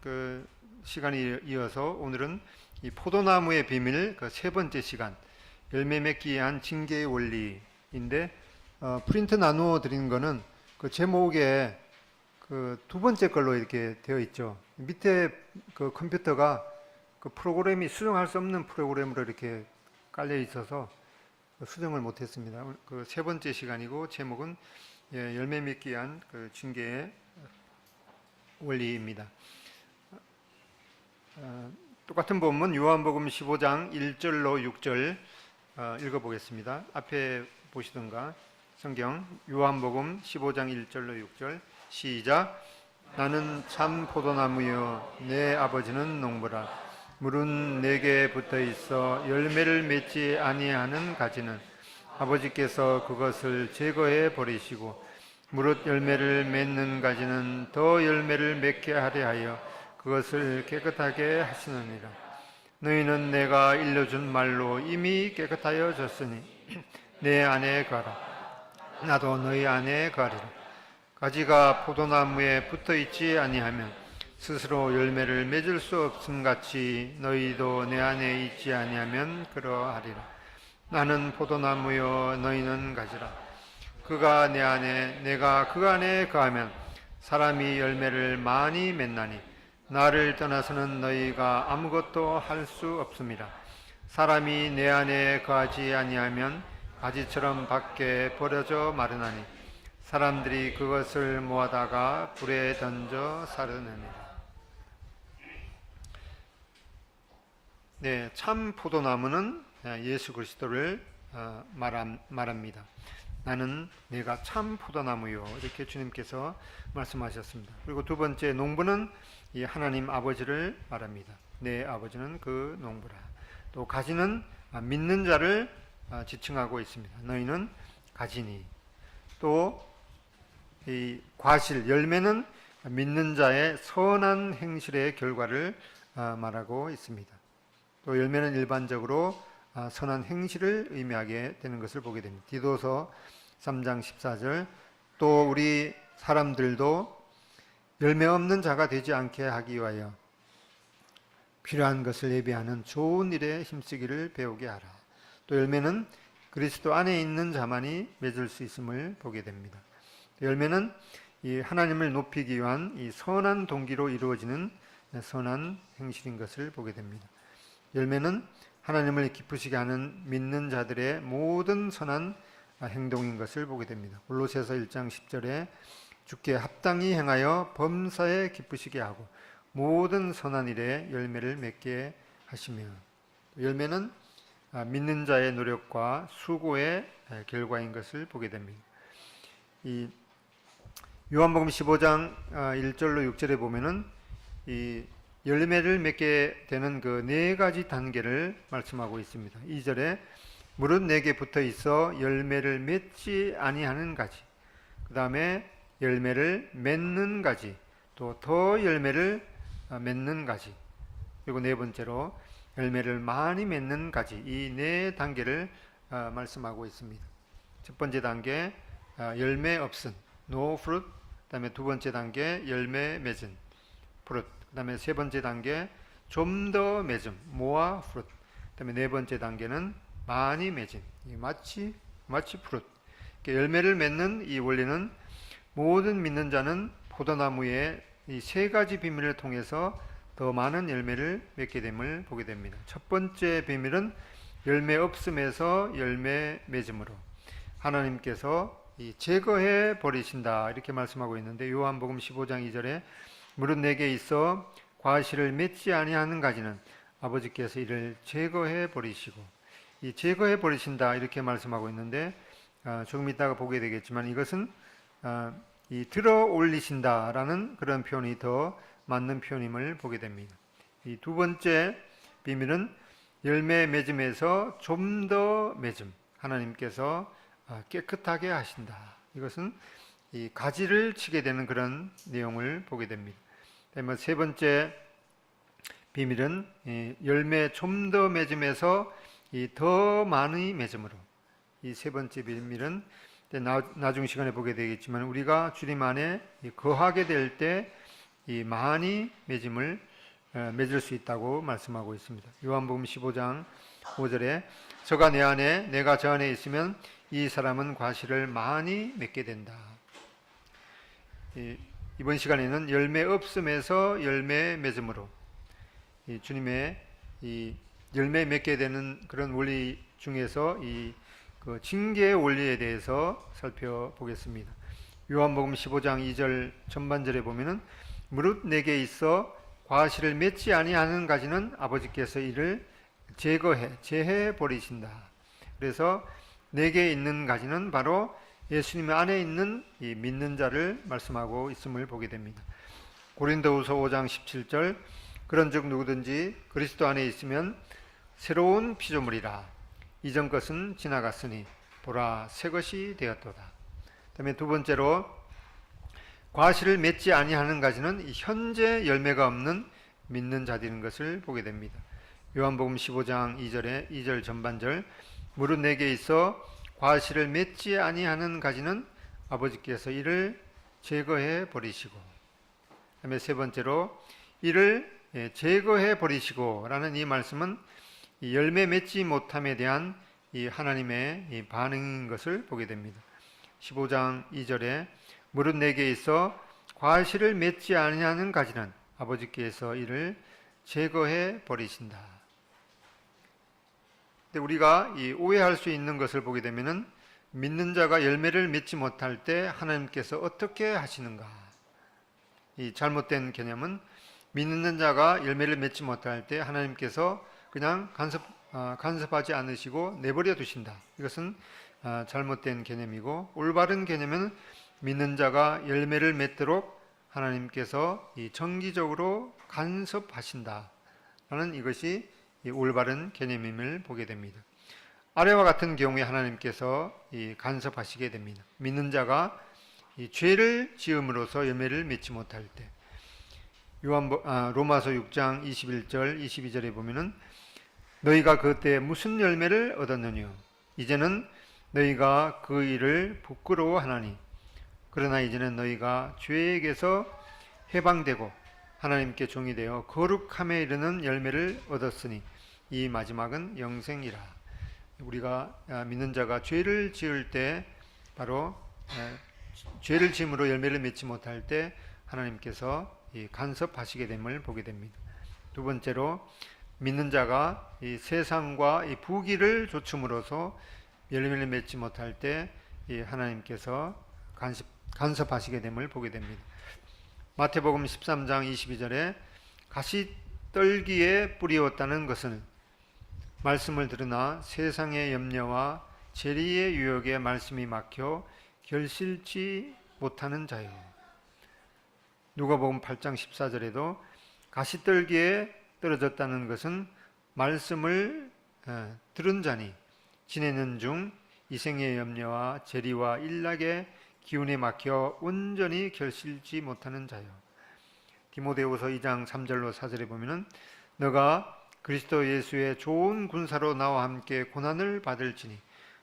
그 시간이 이어서 오늘은 이 포도나무의 비밀 그 세 번째 시간 열매 맺기 위한 징계의 원리인데 프린트 나누어 드린 거는 그 제목에 그 두 번째 걸로 이렇게 되어 있죠. 밑에 그 컴퓨터가 그 프로그램이 수정할 수 없는 프로그램으로 이렇게 깔려 있어서 수정을 못했습니다. 그 세 번째 시간이고 제목은 열매 맺기 위한 그 징계의 원리입니다. 똑같은 본문 요한복음 15장 1절로 6절 읽어보겠습니다. 앞에 보시던가 성경 요한복음 15장 1절로 6절 시작. 나는 참 포도나무요 내 아버지는 농부라. 물은 내게 붙어 있어 열매를 맺지 아니하는 가지는 아버지께서 그것을 제거해 버리시고 무릇 열매를 맺는 가지는 더 열매를 맺게 하려 하여 그것을 깨끗하게 하시느니라. 너희는 내가 일러준 말로 이미 깨끗하여졌으니 내 안에 거하라. 나도 너희 안에 거하리라. 가지가 포도나무에 붙어 있지 아니하면 스스로 열매를 맺을 수 없음 같이 너희도 내 안에 있지 아니하면 그러하리라. 나는 포도나무요 너희는 가지라. 그가 내 안에 내가 그 안에 거하면 사람이 열매를 많이 맺나니 나를 떠나서는 너희가 아무것도 할 수 없습니다. 사람이 내 안에 거하지 아니하면 가지처럼 밖에 버려져 마르나니 사람들이 그것을 모아다가 불에 던져 사르느니라. 네, 참 포도나무는 예수 그리스도를 말합니다. 나는 내가 참 포도나무요 이렇게 주님께서 말씀하셨습니다. 그리고 두 번째 농부는 이 하나님 아버지를 말합니다. 내 아버지는 그 농부라. 또 가지는 믿는 자를 지칭하고 있습니다. 너희는 가지니. 또 이 과실 열매는 믿는 자의 선한 행실의 결과를 말하고 있습니다. 또 열매는 일반적으로 선한 행실을 의미하게 되는 것을 보게 됩니다. 디도서 3장 14절 또 우리 사람들도 열매 없는 자가 되지 않게 하기 위하여 필요한 것을 예비하는 좋은 일에 힘쓰기를 배우게 하라. 또 열매는 그리스도 안에 있는 자만이 맺을 수 있음을 보게 됩니다. 열매는 이 하나님을 높이기 위한 이 선한 동기로 이루어지는 선한 행실인 것을 보게 됩니다. 열매는 하나님을 기쁘시게 하는 믿는 자들의 모든 선한 행동인 것을 보게 됩니다. 골로새서 1장 10절에 주께 합당히 행하여 범사에 기쁘시게 하고 모든 선한 일에 열매를 맺게 하시며 열매는 믿는 자의 노력과 수고의 결과인 것을 보게 됩니다. 이 요한복음 15장 1절로 6절에 보면은 이 열매를 맺게 되는 그 네 가지 단계를 말씀하고 있습니다. 2절에 무릇 내게 붙어 있어 열매를 맺지 아니하는 가지, 그 다음에 열매를 맺는 가지, 또 더 열매를 맺는 가지, 그리고 네 번째로 열매를 많이 맺는 가지, 이 네 단계를 말씀하고 있습니다. 첫 번째 단계 열매 없은 no fruit, 그 다음에 두 번째 단계 열매 맺은 fruit, 그 다음에 세 번째 단계 좀 더 맺음 more fruit, 그 다음에 네 번째 단계는 많이 맺은 마치 fruit. 열매를 맺는 이 원리는 모든 믿는 자는 포도나무의 이 세 가지 비밀을 통해서 더 많은 열매를 맺게 됨을 보게 됩니다. 첫 번째 비밀은 열매 없음에서 열매 맺음으로 하나님께서 제거해 버리신다 이렇게 말씀하고 있는데 요한복음 15장 2절에 무릇 내게 있어 과실을 맺지 아니하는 가지는 아버지께서 이를 제거해 버리시고 이 제거해 버리신다 이렇게 말씀하고 있는데 조금 이따가 보게 되겠지만 이것은 이 들어 올리신다라는 그런 표현이 더 맞는 표현임을 보게 됩니다. 이 두 번째 비밀은 열매 맺음에서 좀 더 맺음 하나님께서 깨끗하게 하신다. 이것은 이 가지를 치게 되는 그런 내용을 보게 됩니다. 그다음에 세 번째 비밀은 열매 좀 더 맺음에서 더 많이 맺음으로 이 세 번째 비밀은 나중 시간에 보게 되겠지만 우리가 주님 안에 거하게 될 때 이 많이 맺을 수 있다고 말씀하고 있습니다. 요한복음 15장 5절에 저가 내 안에 내가 저 안에 있으면 이 사람은 과실을 많이 맺게 된다. 이번 시간에는 열매 없음에서 열매 맺음으로 주님의 이 열매 맺게 되는 그런 원리 중에서 그 징계의 원리에 대해서 살펴보겠습니다. 요한복음 15장 2절 전반절에 보면은 무릇 내게 있어 과실을 맺지 아니하는 가지는 아버지께서 이를 제해 버리신다. 그래서 내게 있는 가지는 바로 예수님 안에 있는 이 믿는 자를 말씀하고 있음을 보게 됩니다. 고린도후서 5장 17절 그런즉 누구든지 그리스도 안에 있으면 새로운 피조물이라 이전 것은 지나갔으니 보라 새 것이 되었도다. 그다음에 두 번째로 과실을 맺지 아니하는 가지는 현재 열매가 없는 믿는 자들인 것을 보게 됩니다. 요한복음 15장 2절 전반절 무릇 내게 있어 과실을 맺지 아니하는 가지는 아버지께서 이를 제거해 버리시고, 그다음에 세 번째로 이를 제거해 버리시고 라는 이 말씀은 이 열매 맺지 못함에 대한 이 하나님의 이 반응인 것을 보게 됩니다. 15장 2절에 무릇 내게 있어 과실을 맺지 아니하는 가지는 아버지께서 이를 제거해 버리신다. 근데 우리가 이 오해할 수 있는 것을 보게 되면은 믿는 자가 열매를 맺지 못할 때 하나님께서 어떻게 하시는가? 이 잘못된 개념은 믿는 자가 열매를 맺지 못할 때 하나님께서 그냥 간섭하지 않으시고 내버려 두신다. 이것은 잘못된 개념이고, 올바른 개념은 믿는 자가 열매를 맺도록 하나님께서 이 정기적으로 간섭하신다 라는 이것이 이 올바른 개념임을 보게 됩니다. 아래와 같은 경우에 하나님께서 이 간섭하시게 됩니다. 믿는 자가 이 죄를 지음으로써 열매를 맺지 못할 때, 로마서 6장 21절 22절에 보면은 너희가 그때 무슨 열매를 얻었느냐 이제는 너희가 그 일을 부끄러워하나니 그러나 이제는 너희가 죄에게서 해방되고 하나님께 종이 되어 거룩함에 이르는 열매를 얻었으니 이 마지막은 영생이라. 우리가 믿는 자가 죄를 지을 때 바로 죄를 지음으로 열매를 맺지 못할 때 하나님께서 간섭하시게 됨을 보게 됩니다. 두 번째로 믿는 자가 이 세상과 이 부귀를 좇음으로써 열매를 맺지 못할 때 하나님께서 간섭하시게 됨을 보게 됩니다. 마태복음 13장 22절에 가시떨기에 뿌리었다는 것은 말씀을 들으나 세상의 염려와 재리의 유혹에 말씀이 막혀 결실치 못하는 자요. 누가복음 8장 14절에도 가시떨기에 떨어졌다는 것은 말씀을 들은 자니 지내는 중 이생의 염려와 재리와 일락의 기운에 막혀 온전히 결실지 못하는 자요. 디모데후서 2장 3절로 4절에 보면은 너가 그리스도 예수의 좋은 군사로 나와 함께 고난을 받을지니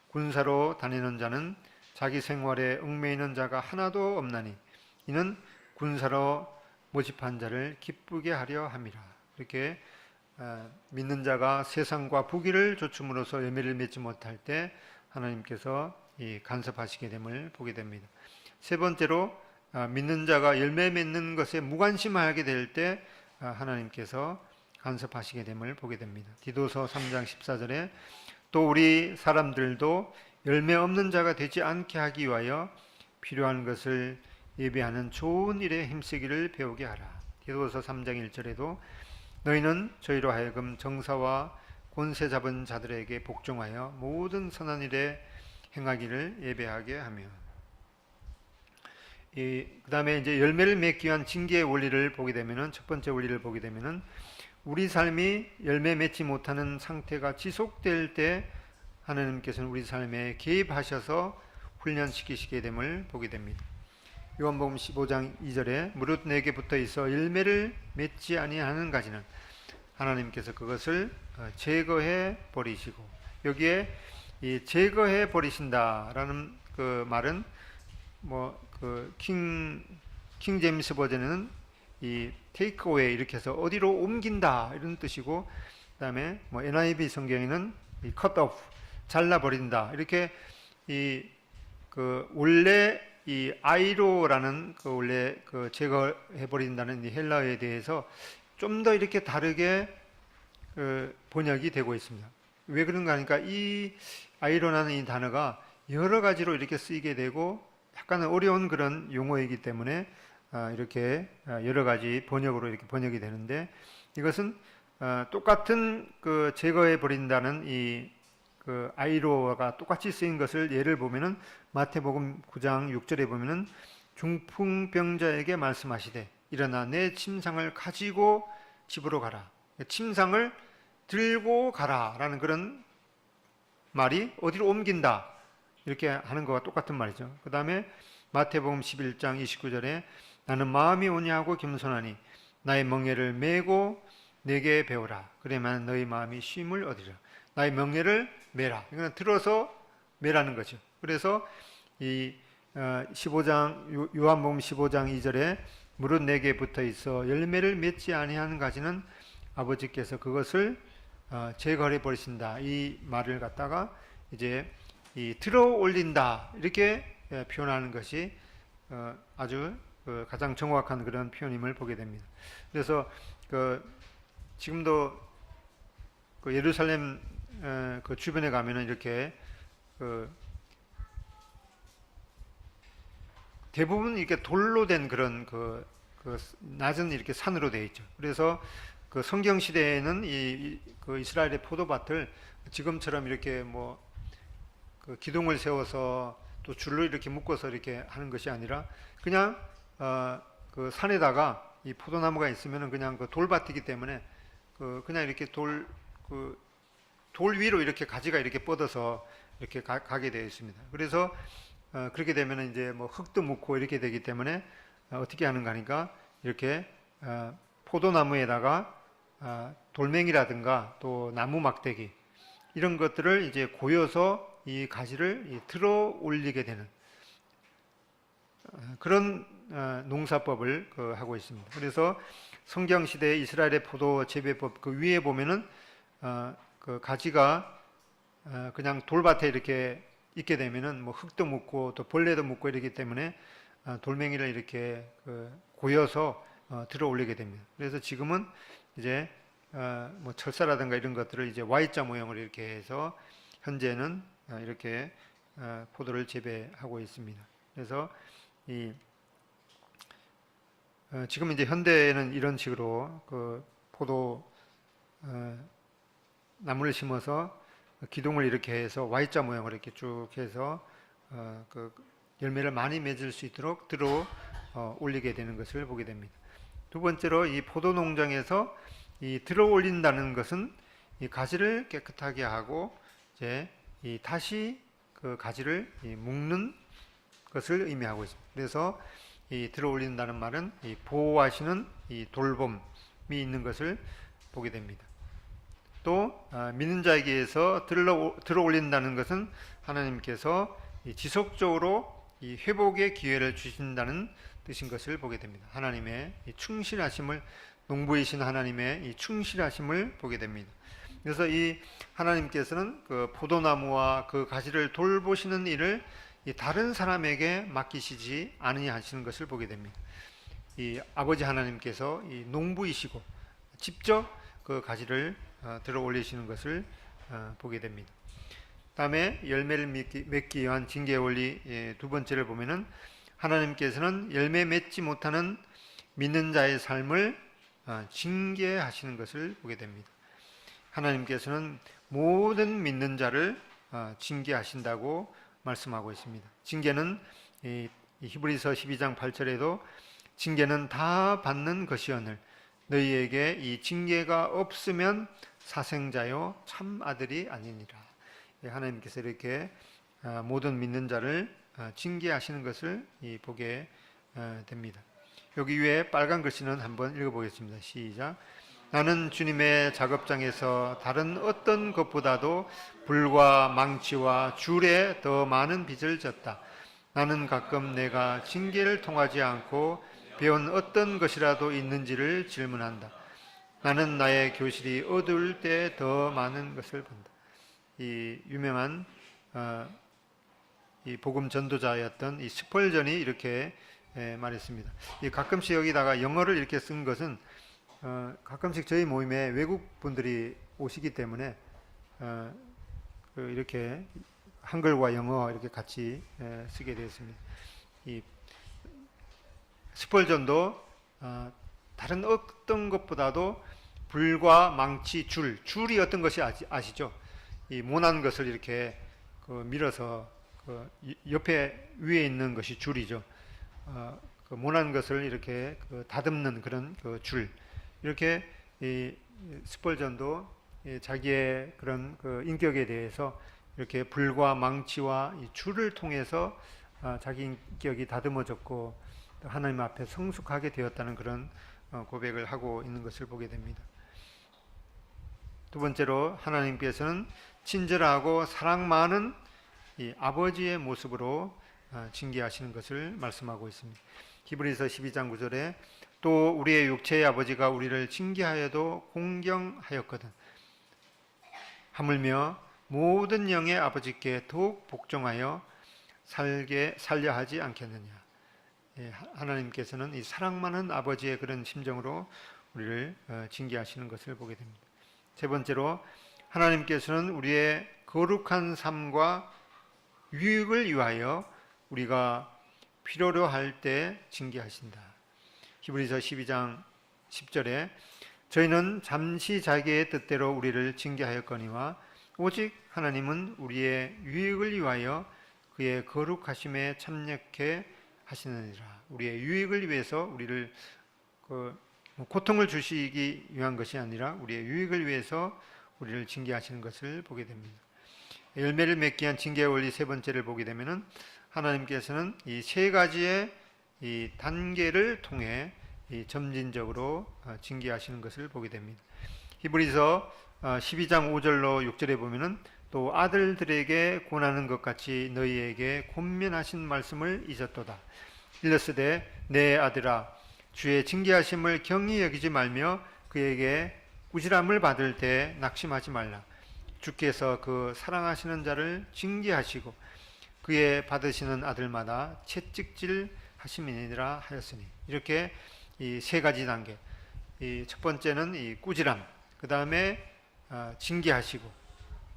군사로 다니는 자는 자기 생활에 얽매이는 자가 하나도 없나니 이는 군사로 모집한 자를 기쁘게 하려 함이라. 이렇게 믿는 자가 세상과 부귀를 좇음으로써 열매를 맺지 못할 때 하나님께서 간섭하시게 됨을 보게 됩니다. 세 번째로 믿는 자가 열매 맺는 것에 무관심하게 될 때 하나님께서 간섭하시게 됨을 보게 됩니다. 디도서 3장 14절에 또 우리 사람들도 열매 없는 자가 되지 않게 하기 위하여 필요한 것을 예비하는 좋은 일에 힘쓰기를 배우게 하라. 디도서 3장 1절에도 너희는 저희로 하여금 정사와 권세 잡은 자들에게 복종하여 모든 선한 일에 행하기를 예배하게 하며. 그 다음에 이제 열매를 맺기 위한 징계의 원리를 보게 되면은, 첫 번째 원리를 보게 되면은 우리 삶이 열매 맺지 못하는 상태가 지속될 때 하나님께서는 우리 삶에 개입하셔서 훈련시키시게 됨을 보게 됩니다. 요한복음 15장 2절에 무릇 내게 붙어 있어 열매를 맺지 아니하는 가지는 하나님께서 그것을 제거해 버리시고, 여기에 이 제거해 버리신다라는 그 말은 킹 제임스 버전에는 이 take away 이렇게 해서 어디로 옮긴다 이런 뜻이고, 그다음에 뭐 NIV 성경에는 이 cut off 잘라버린다 이렇게 이 그 원래 이 아이로라는 그 원래 그 제거해 버린다는 이 헬라어에 대해서 좀 더 이렇게 다르게 그 번역이 되고 있습니다. 왜 그런가 하니까 이 아이로라는 이 단어가 여러 가지로 이렇게 쓰이게 되고 약간 어려운 그런 용어이기 때문에 이렇게 여러 가지 번역으로 이렇게 번역이 되는데, 이것은 똑같은 그 제거해 버린다는 이 그 아이로가 똑같이 쓰인 것을 예를 보면은 마태복음 9장 6절에 보면은 중풍병자에게 말씀하시되 일어나 내 침상을 가지고 집으로 가라. 침상을 들고 가라라는 그런 말이 어디로 옮긴다 이렇게 하는 것과 똑같은 말이죠. 그 다음에 마태복음 11장 29절에 나는 마음이 온유하고 겸손하니 나의 멍에를 메고 내게 배우라. 그러면 너희 마음이 쉼을 얻으리라. 나의 멍에를 메라. 이거는 들어서 메라는 거죠. 그래서 이 15장 요한복음 15장 2절에 무릇 내게 붙어 있어 열매를 맺지 아니하는 가지는 아버지께서 그것을 제거해 버리신다. 이 말을 갖다가 이제 이 들어 올린다 이렇게 표현하는 것이 아주 가장 정확한 그런 표현임을 보게 됩니다. 그래서 지금도 그 예루살렘 그 주변에 가면은 이렇게 대부분 이렇게 돌로 된 그런 그 낮은 이렇게 산으로 되어 있죠. 그래서 그 성경 시대에는 그 이스라엘의 포도밭을 지금처럼 이렇게 뭐 그 기둥을 세워서 또 줄로 이렇게 묶어서 이렇게 하는 것이 아니라 그냥 그 산에다가 이 포도나무가 있으면은 그냥 그 돌밭이기 때문에 그냥 이렇게 돌 위로 이렇게 가지가 이렇게 뻗어서 이렇게 가게 되어 있습니다. 그래서 그렇게 되면은 이제 뭐 흙도 묻고 이렇게 되기 때문에 어떻게 하는가 하니까 이렇게 포도나무에다가 돌멩이라든가 또 나무 막대기 이런 것들을 이제 고여서 이 가지를 들어 올리게 되는 그런 농사법을 하고 있습니다. 그래서 성경 시대의 이스라엘의 포도 재배법 그 위에 보면은 그 가지가 그냥 돌밭에 이렇게 있게 되면은 뭐 흙도 묻고 또 벌레도 묻고 이러기 때문에 돌멩이를 이렇게 고여서 들어 올리게 됩니다. 그래서 지금은 이제 뭐 철사라든가 이런 것들을 이제 Y자 모형으로 이렇게 해서 현재는 이렇게 포도를 재배하고 있습니다. 그래서 지금 이제 현대에는 이런 식으로 그 포도 나무를 심어서 기둥을 이렇게 해서 Y자 모형으로 이렇게 쭉 해서 그 열매를 많이 맺을 수 있도록 들어 올리게 되는 것을 보게 됩니다. 두 번째로 이 포도 농장에서 이 들어 올린다는 것은 이 가지를 깨끗하게 하고 이제 다시 그 가지를 묶는 것을 의미하고 있습니다. 그래서 이 들어 올린다는 말은 이 보호하시는 이 돌봄이 있는 것을 보게 됩니다. 또 믿는 자에게서 들어 올린다는 것은 하나님께서 지속적으로 이 회복의 기회를 주신다는 뜻인 것을 보게 됩니다. 하나님의 이 충실하심을 농부이신 하나님의 이 충실하심을 보게 됩니다. 그래서 이 하나님께서는 그 포도나무와 그 가지를 돌보시는 일을 이 다른 사람에게 맡기시지 아니하시는 것을 보게 됩니다. 이 아버지 하나님께서 이 농부이시고 직접 그 가지를 들어 올리시는 것을 보게 됩니다. 다음에 열매를 맺기 위한 징계의 원리 두 번째를 보면은 하나님께서는 열매 맺지 못하는 믿는 자의 삶을 징계하시는 것을 보게 됩니다. 하나님께서는 모든 믿는 자를 징계하신다고 말씀하고 있습니다. 징계는 히브리서 12장 8절에도 징계는 다 받는 것이오늘 너희에게 이 징계가 없으면 사생자요 참 아들이 아니니라. 하나님께서 이렇게 모든 믿는 자를 징계하시는 것을 보게 됩니다. 여기 위에 빨간 글씨는 한번 읽어보겠습니다. 시작. 나는 주님의 작업장에서 다른 어떤 것보다도 불과 망치와 줄에 더 많은 빚을 졌다. 나는 가끔 내가 징계를 통하지 않고 배운 어떤 것이라도 있는지를 질문한다. 나는 나의 교실이 어두울 때 더 많은 것을 본다. 이 유명한 이 복음 전도자였던 이 스펄전이 이렇게 말했습니다. 이 가끔씩 여기다가 영어를 이렇게 쓴 것은 가끔씩 저희 모임에 외국 분들이 오시기 때문에 이렇게 한글과 영어 이렇게 같이 쓰게 되었습니다. 이 스펄전도 다른 어떤 것보다도 불과 망치, 줄이 어떤 것이 아시죠? 이 모난 것을 이렇게 밀어서 옆에 위에 있는 것이 줄이죠. 그 모난 것을 이렇게 다듬는 그런 줄. 이렇게 이 스펄전도 자기의 그런 인격에 대해서 이렇게 불과 망치와 이 줄을 통해서 자기 인격이 다듬어졌고 하나님 앞에 성숙하게 되었다는 그런 고백을 하고 있는 것을 보게 됩니다. 두 번째로 하나님께서는 친절하고 사랑 많은 이 아버지의 모습으로 징계하시는 것을 말씀하고 있습니다. 히브리서 12장 9절에 또 우리의 육체의 아버지가 우리를 징계하여도 공경하였거든 하물며 모든 영의 아버지께 더욱 복종하여 살려 하지 않겠느냐. 하나님께서는 이 사랑 많은 아버지의 그런 심정으로 우리를 징계하시는 것을 보게 됩니다. 세 번째로 하나님께서는 우리의 거룩한 삶과 유익을 위하여 우리가 필요로 할 때 징계하신다. 히브리서 12장 10절에 저희는 잠시 자기의 뜻대로 우리를 징계하였거니와 오직 하나님은 우리의 유익을 위하여 그의 거룩하심에 참여케 하시느니라. 우리의 유익을 위해서 우리를 고통을 주시기 위한 것이 아니라 우리의 유익을 위해서 우리를 징계하시는 것을 보게 됩니다. 열매를 맺기 위한 징계의 원리 세 번째를 보게 되면은 하나님께서는 이 세 가지의 이 단계를 통해 이 점진적으로 징계하시는 것을 보게 됩니다. 히브리서 12장 5절로 6절에 보면은 또 아들들에게 권하는 것 같이 너희에게 권면하신 말씀을 잊었도다. 일러스되 내 아들아 주의 징계하심을 경히 여기지 말며 그에게 꾸지람을 받을 때 낙심하지 말라. 주께서 그 사랑하시는 자를 징계하시고 그의 받으시는 아들마다 채찍질 하심이니라 하였으니. 이렇게 이 세 가지 단계. 이 첫 번째는 이 꾸지람, 그 다음에 징계하시고,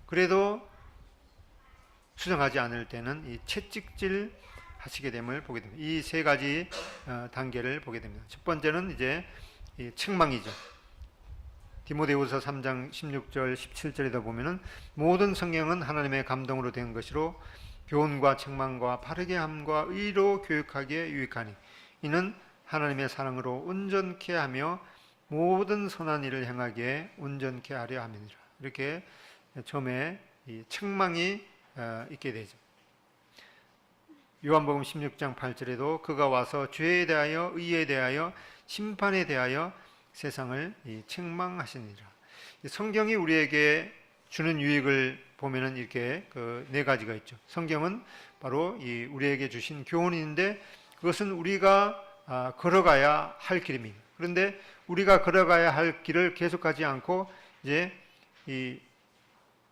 그래도 수정하지 않을 때는 이 채찍질 하시게 됨을 보게 됩니다. 이 세 가지 단계를 보게 됩니다. 첫 번째는 이제 이 책망이죠. 디모데후서 3장 16절 17절에다 보면은 모든 성경은 하나님의 감동으로 된 것이로 교훈과 책망과 바르게 함과 의로 교육하기에 유익하니 이는 하나님의 사랑으로 온전케 하며 모든 선한 일을 행하기에 온전케 하려 함이니라. 이렇게 처음에 이 책망이 있게 되죠. 요한복음 16장 8절에도 그가 와서 죄에 대하여 의에 대하여 심판에 대하여 세상을 책망하시니라. 성경이 우리에게 주는 유익을 보면은 이렇게 네 가지가 있죠. 성경은 바로 이 우리에게 주신 교훈인데 그것은 우리가 걸어가야 할 길입니다. 그런데 우리가 걸어가야 할 길을 계속 가지 않고 이제 이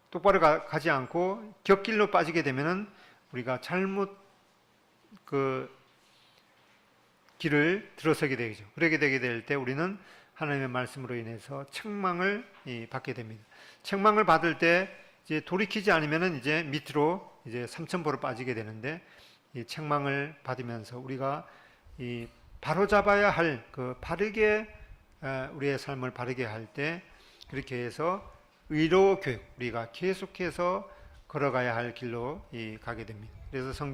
똑바로 가지 않고 곁길로 빠지게 되면은 우리가 잘못 길을 들어서게 되죠. 그렇게 되게 될 때 우리는 하나님의 말씀으로 인해서 책망을 받게 됩니다. 책망을 받을 때 이제 돌이키지 않으면은 이제 밑으로 이제 삼천포로 빠지게 되는데 이 책망을 받으면서 우리가 이 바로잡아야 할 바르게 우리의 삶을 바르게 할 때 그렇게 해서 의로 교육 우리가 계속해서 걸어가야 할 길로 가게 됩니다. 그래서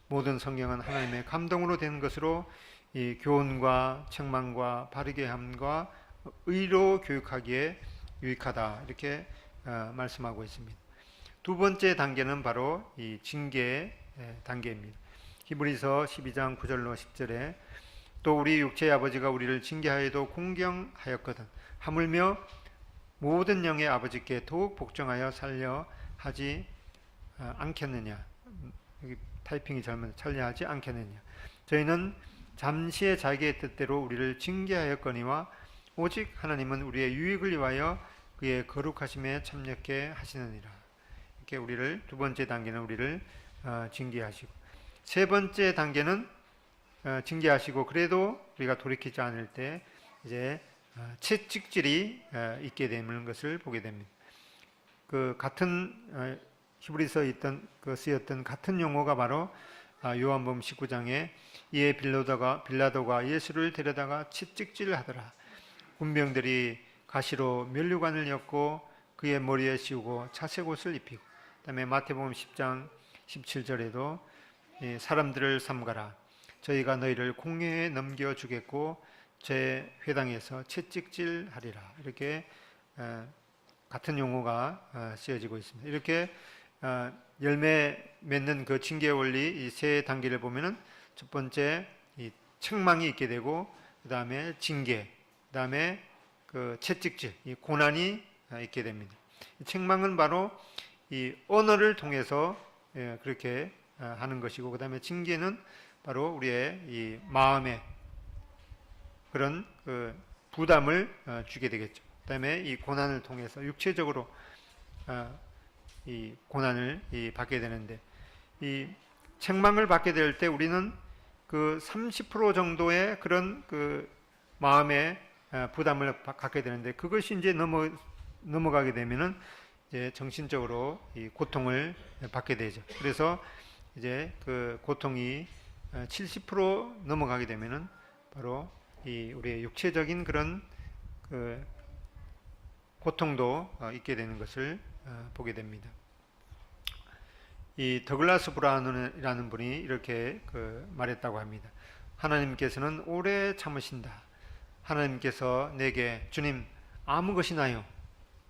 모든 성경은 하나님의 감동으로 된 것으로 이 교훈과 책망과 바르게 함과 의로 교육하기에 유익하다 이렇게 말씀하고 있습니다. 두 번째 단계는 바로 이 징계의 단계입니다. 히브리서 12장 9절로 10절에 또 우리 육체의 아버지가 우리를 징계하여도 공경하였거든 하물며 모든 영의 아버지께 더욱 복종하여 살려 하지 않겠느냐. 여기 타이핑이 잘못 살려 하지 않겠느냐. 저희는 잠시의 자기의 뜻대로 우리를 징계하였거니와 오직 하나님은 우리의 유익을 위하여 그의 거룩하심에 참여케 하시느니라. 이렇게 우리를 두 번째 단계는 우리를 징계하시고, 세 번째 단계는 징계하시고 그래도 우리가 돌이키지 않을 때 이제 채찍질이 있게 되는 것을 보게 됩니다. 그 같은 히브리서에 있던 쓰였던 같은 용어가 바로 요한복음 19장에 이에 빌라도가 예수를 데려다가 채찍질을 하더라. 군병들이 가시로 면류관을 엮고 그의 머리에 씌우고 차색 옷을 입히고, 그다음에 마태복음 10장 17절에도 사람들을 삼가라. 저희가 너희를 공회에 넘겨주겠고 제 회당에서 채찍질하리라. 이렇게 같은 용어가 쓰여지고 있습니다. 이렇게 열매 맺는 그 징계 원리 이 세 단계를 보면은 첫 번째 이 책망이 있게 되고, 그 다음에 징계, 그 다음에 그 채찍질, 이 고난이 있게 됩니다. 이 책망은 바로 이 언어를 통해서 그렇게 하는 것이고, 그 다음에 징계는 바로 우리의 이 마음에 그런 그 부담을 주게 되겠죠. 그 다음에 이 고난을 통해서 육체적으로 이 고난을 받게 되는데, 이 책망을 받게 될 때 우리는 그 30% 정도의 그런 그 마음의 부담을 갖게 되는데, 그것이 이제 넘어가게 되면은 이제 정신적으로 이 고통을 받게 되죠. 그래서 이제 그 고통이 70% 넘어가게 되면은 바로 이 우리의 육체적인 그런 그 고통도 있게 되는 것을 보게 됩니다. 이 더글라스 브라운이라는 분이 이렇게 말했다고 합니다. 하나님께서는 오래 참으신다. 하나님께서 내게 주님 아무 것이나요?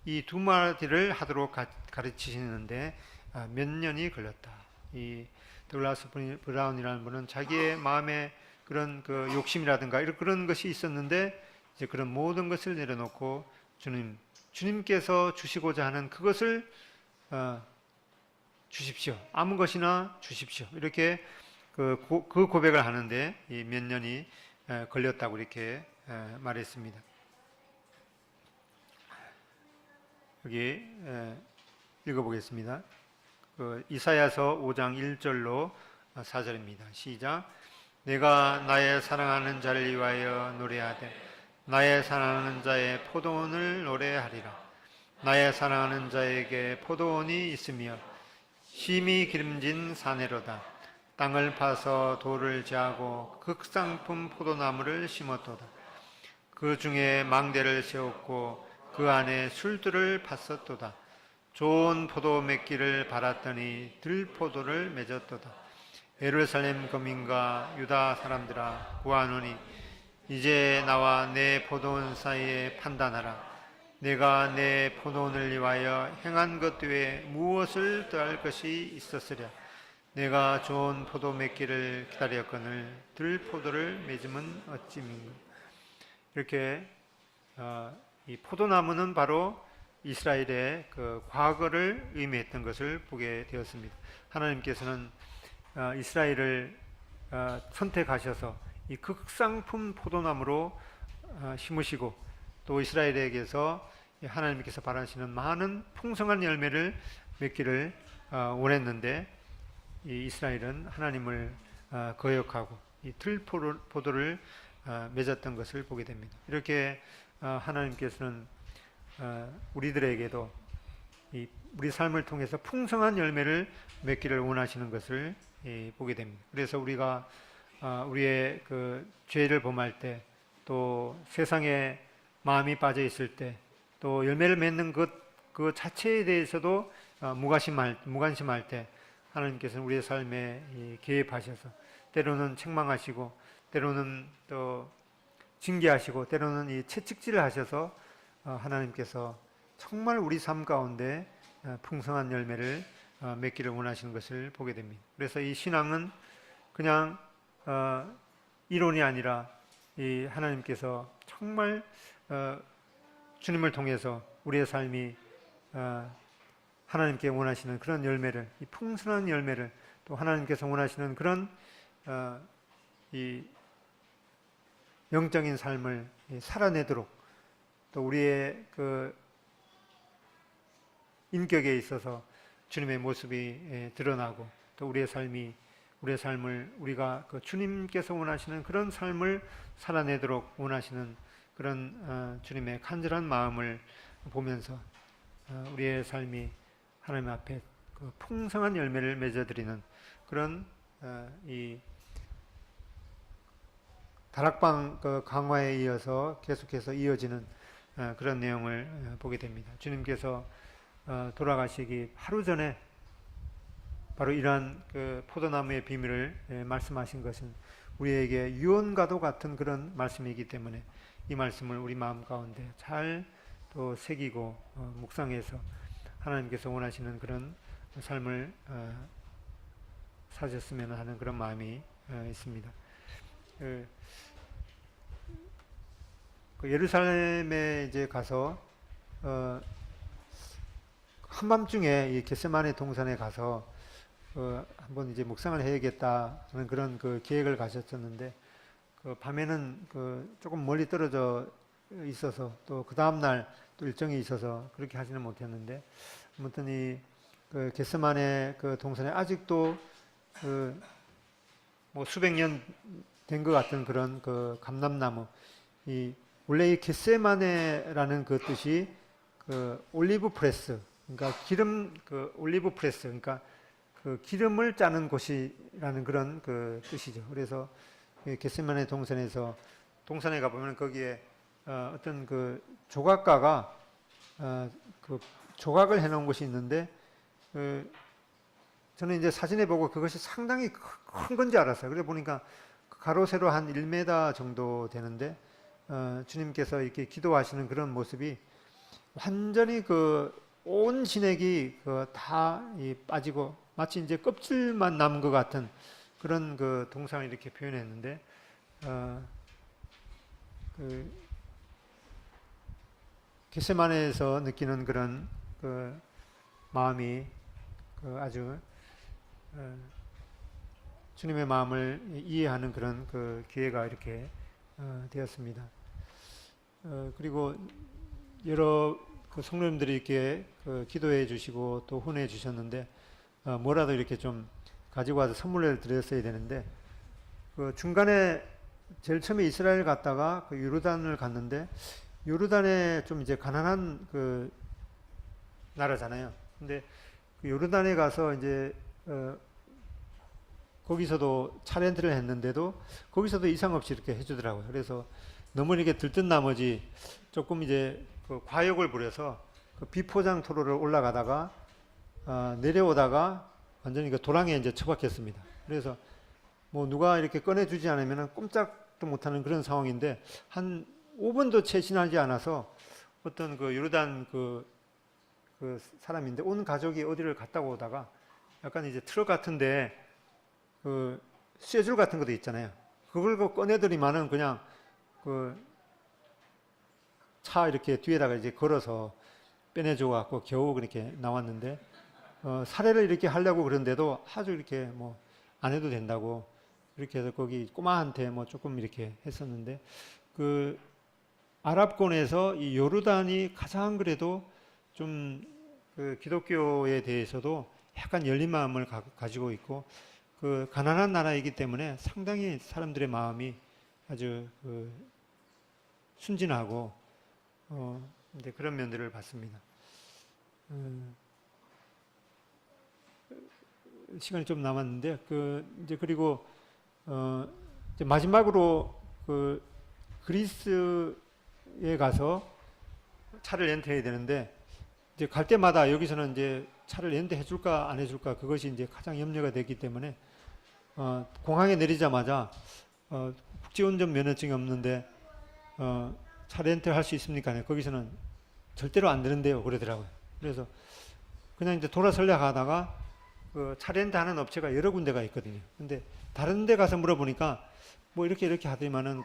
이 두 마디를 하도록 가르치시는데 몇 년이 걸렸다. 이 더글라스 브라운이라는 분은 자기의 마음에 그런 그 욕심이라든가 그런 것이 있었는데 이제 그런 모든 것을 내려놓고 주님께서 주시고자 하는 그것을 주십시오. 아무 것이나 주십시오. 이렇게 그 고백을 하는데 몇 년이 걸렸다고 이렇게 말했습니다. 여기 읽어보겠습니다. 이사야서 5장 1절로 4절입니다. 시작. 내가 나의 사랑하는 자를 위하여 노래하되 나의 사랑하는 자의 포도원을 노래하리라. 나의 사랑하는 자에게 포도원이 있으며 심히 기름진 사내로다. 땅을 파서 돌을 제하고 극상품 포도나무를 심었도다. 그 중에 망대를 세웠고 그 안에 술들을 팠었도다. 좋은 포도 맺기를 바랐더니 들포도를 맺었도다. 예루살렘 거민과 유다 사람들아 구하노니 이제 나와 내 포도원 사이에 판단하라. 내가 내 포도원을 위하여 행한 것 외에 무엇을 더할 것이 있었으랴. 내가 좋은 포도 맺기를 기다렸거늘 들포도를 맺음은 어찌민가. 이렇게 이 포도나무는 바로 이스라엘의 그 과거를 의미했던 것을 보게 되었습니다. 하나님께서는 이스라엘을 선택하셔서 이 극상품 포도나무로 심으시고, 또 이스라엘에게서 하나님께서 바라시는 많은 풍성한 열매를 맺기를 원했는데, 이 이스라엘은 하나님을 거역하고 이 들포도를 맺었던 것을 보게 됩니다. 이렇게 하나님께서는 우리들에게도 우리 삶을 통해서 풍성한 열매를 맺기를 원하시는 것을 보게 됩니다. 그래서 우리가 우리의 그 죄를 범할 때, 또 세상에 마음이 빠져 있을 때, 또 열매를 맺는 그 자체에 대해서도 무관심할 때 하나님께서는 우리의 삶에 개입하셔서 때로는 책망하시고, 때로는 또 징계하시고, 때로는 이 채찍질을 하셔서 하나님께서 정말 우리 삶 가운데 풍성한 열매를 맺기를 원하시는 것을 보게 됩니다. 그래서 이 신앙은 그냥 이론이 아니라 이 하나님께서 정말 주님을 통해서 우리의 삶이 하나님께 원하시는 그런 열매를, 이 풍성한 열매를, 또 하나님께서 원하시는 그런 이 영적인 삶을 살아내도록, 또 우리의 그 인격에 있어서 주님의 모습이 드러나고, 또 우리의 삶을 우리가 그 주님께서 원하시는 그런 삶을 살아내도록 원하시는 그런 주님의 간절한 마음을 보면서 우리의 삶이 하나님 앞에 그 풍성한 열매를 맺어드리는 그런 이 다락방 그 강화에 이어서 계속해서 이어지는 그런 내용을 보게 됩니다. 주님께서 돌아가시기 하루 전에 바로 이러한 그 포도나무의 비밀을 말씀하신 것은 우리에게 유언과도 같은 그런 말씀이기 때문에 이 말씀을 우리 마음 가운데 잘 또 새기고 묵상해서 하나님께서 원하시는 그런 삶을 사셨으면 하는 그런 마음이 있습니다. 그 예루살렘에 이제 가서 한밤중에 이 겟세마네 동산에 가서 한번 이제 묵상을 해야겠다는 그런 그 계획을 가졌었는데, 그 밤에는 그 조금 멀리 떨어져 있어서 또 그 다음 날 또 일정이 있어서 그렇게 하지는 못했는데, 아무튼 그 겟세마네 그 동산에 아직도 그 뭐 수백 년 된 것 같은 그런 그 감람나무, 원래 이 겟세마네라는 그 뜻이 그 올리브 프레스, 그러니까 그 올리브 프레스, 그러니까 그 기름을 짜는 곳이라는 그런 그 뜻이죠. 그래서 겟세마네 동산에 가보면 거기에 어떤 그 조각가가 그 조각을 해놓은 곳이 있는데, 저는 이제 사진에 보고 그것이 상당히 큰 건지 알았어요. 그래 보니까 가로 세로 한 1m 정도 되는데, 주님께서 이렇게 기도하시는 그런 모습이 완전히 그 온 진액이 다 빠지고 마치 이제 껍질만 남은 것 같은 그런 그 동상을 이렇게 표현했는데, 그 겟세마네에서 느끼는 그런 그 마음이 아주 주님의 마음을 이해하는 그런 그 기회가 이렇게 되었습니다. 그리고 여러 그 성도님들이 이렇게 기도해 주시고 또 훈해 주셨는데, 뭐라도 이렇게 좀 가지고 와서 선물을 드렸어야 되는데, 그 중간에 제일 처음에 이스라엘 갔다가 그 요르단을 갔는데, 요르단에 좀 이제 가난한 그 나라잖아요. 근데 그 요르단에 가서 이제 거기서도 차 렌트를 했는데도 거기서도 이상 없이 이렇게 해주더라고요. 그래서 너무 이렇게 들뜬 나머지 조금 이제 그 과욕을 부려서 그 비포장 도로를 올라가다가 내려오다가 완전히 그 도랑에 이제 처박혔습니다. 그래서 뭐 누가 이렇게 꺼내주지 않으면 꼼짝도 못하는 그런 상황인데, 한 5분도 채 지나지 않아서 어떤 그 요르단 그 사람인데, 온 가족이 어디를 갔다 오다가 약간 이제 트럭 같은데 그 쇠줄 같은 것도 있잖아요. 그걸 꺼내더니만은 그냥 그 차 이렇게 뒤에다가 이제 걸어서 빼내줘 갖고 겨우 그렇게 나왔는데, 사례를 이렇게 하려고 그런데도 아주 이렇게 뭐 안 해도 된다고 이렇게 해서 거기 꼬마한테 뭐 조금 이렇게 했었는데, 그 아랍권에서 이 요르단이 가장 그래도 좀 그 기독교에 대해서도 약간 열린 마음을 가지고 있고, 그 가난한 나라이기 때문에 상당히 사람들의 마음이 아주 순진하고 이제 그런 면들을 봤습니다. 시간이 좀 남았는데, 이제 그리고 이제 마지막으로 그 그리스에 가서 차를 렌트해야 되는데, 이제 갈 때마다 여기서는 이제 차를 렌트해 줄까 안 해줄까, 그것이 이제 가장 염려가 됐기 때문에 공항에 내리자마자 국제운전 면허증이 없는데 차 렌트를 할 수 있습니까? 네, 거기서는 절대로 안 되는데요, 그러더라고요. 그래서 그냥 이제 돌아서려고 하다가 그 차 렌트하는 업체가 여러 군데가 있거든요. 근데 다른 데 가서 물어보니까 뭐 이렇게 하더니만은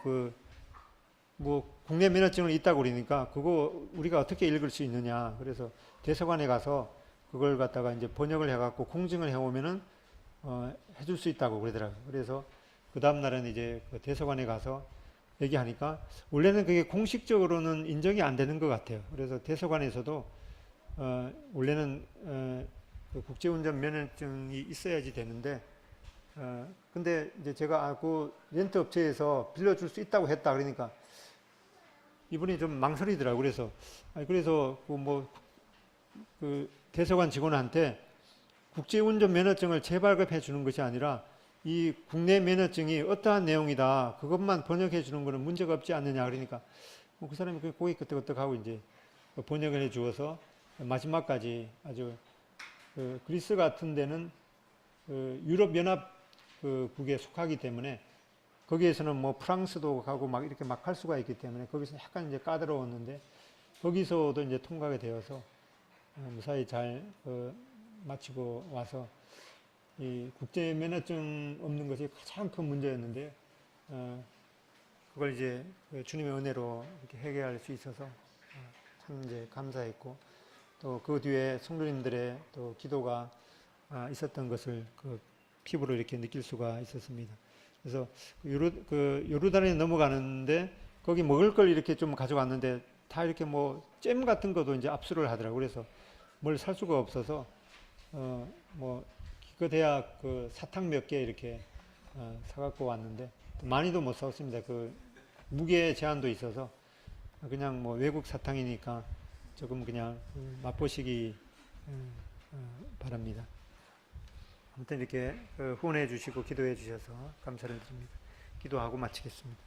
뭐 국내 면허증은 있다고 그러니까 그거 우리가 어떻게 읽을 수 있느냐. 그래서 대사관에 가서 그걸 갖다가 이제 번역을 해갖고 공증을 해오면은 해줄 수 있다고 그러더라고요. 그래서 그 다음 날은 이제 그 대사관에 가서 얘기하니까 원래는 그게 공식적으로는 인정이 안 되는 것 같아요. 그래서 대사관에서도 원래는 그 국제운전 면허증이 있어야지 되는데 근데 이제 제가 그 렌트 업체에서 빌려줄 수 있다고 했다 그러니까 이분이 좀 망설이더라고요. 그래서 그 대사관 직원한테 국제운전 면허증을 재발급해 주는 것이 아니라 이 국내 면허증이 어떠한 내용이다 그것만 번역해 주는 거는 문제가 없지 않느냐 그러니까 그 사람이 그 고개 끄덕끄덕하고 이제 번역을 해 주어서 마지막까지 아주 그리스 같은 데는 유럽 연합 국에 속하기 때문에 거기에서는 뭐 프랑스도 가고 막 이렇게 막 할 수가 있기 때문에 거기서 약간 이제 까다로웠는데 거기서도 이제 통과가 되어서 무사히 잘 마치고 와서 이 국제 면허증 없는 것이 가장 큰 문제였는데 그걸 이제 주님의 은혜로 이렇게 해결할 수 있어서 참 이제 감사했고 또 그 뒤에 성도님들의 또 기도가 있었던 것을 그 피부로 이렇게 느낄 수가 있었습니다. 그래서 요르단에 넘어가는데 거기 먹을 걸 이렇게 좀 가져갔는데 다 이렇게 뭐 잼 같은 것도 이제 압수를 하더라고요. 그래서 뭘 살 수가 없어서 뭐 기껏해야 그 사탕 몇 개 이렇게 사갖고 왔는데 많이도 못 사왔습니다. 그 무게 제한도 있어서 그냥 뭐 외국 사탕이니까 조금 그냥 맛보시기 바랍니다. 아무튼 이렇게 후원해 주시고 기도해 주셔서 감사를 드립니다. 기도하고 마치겠습니다.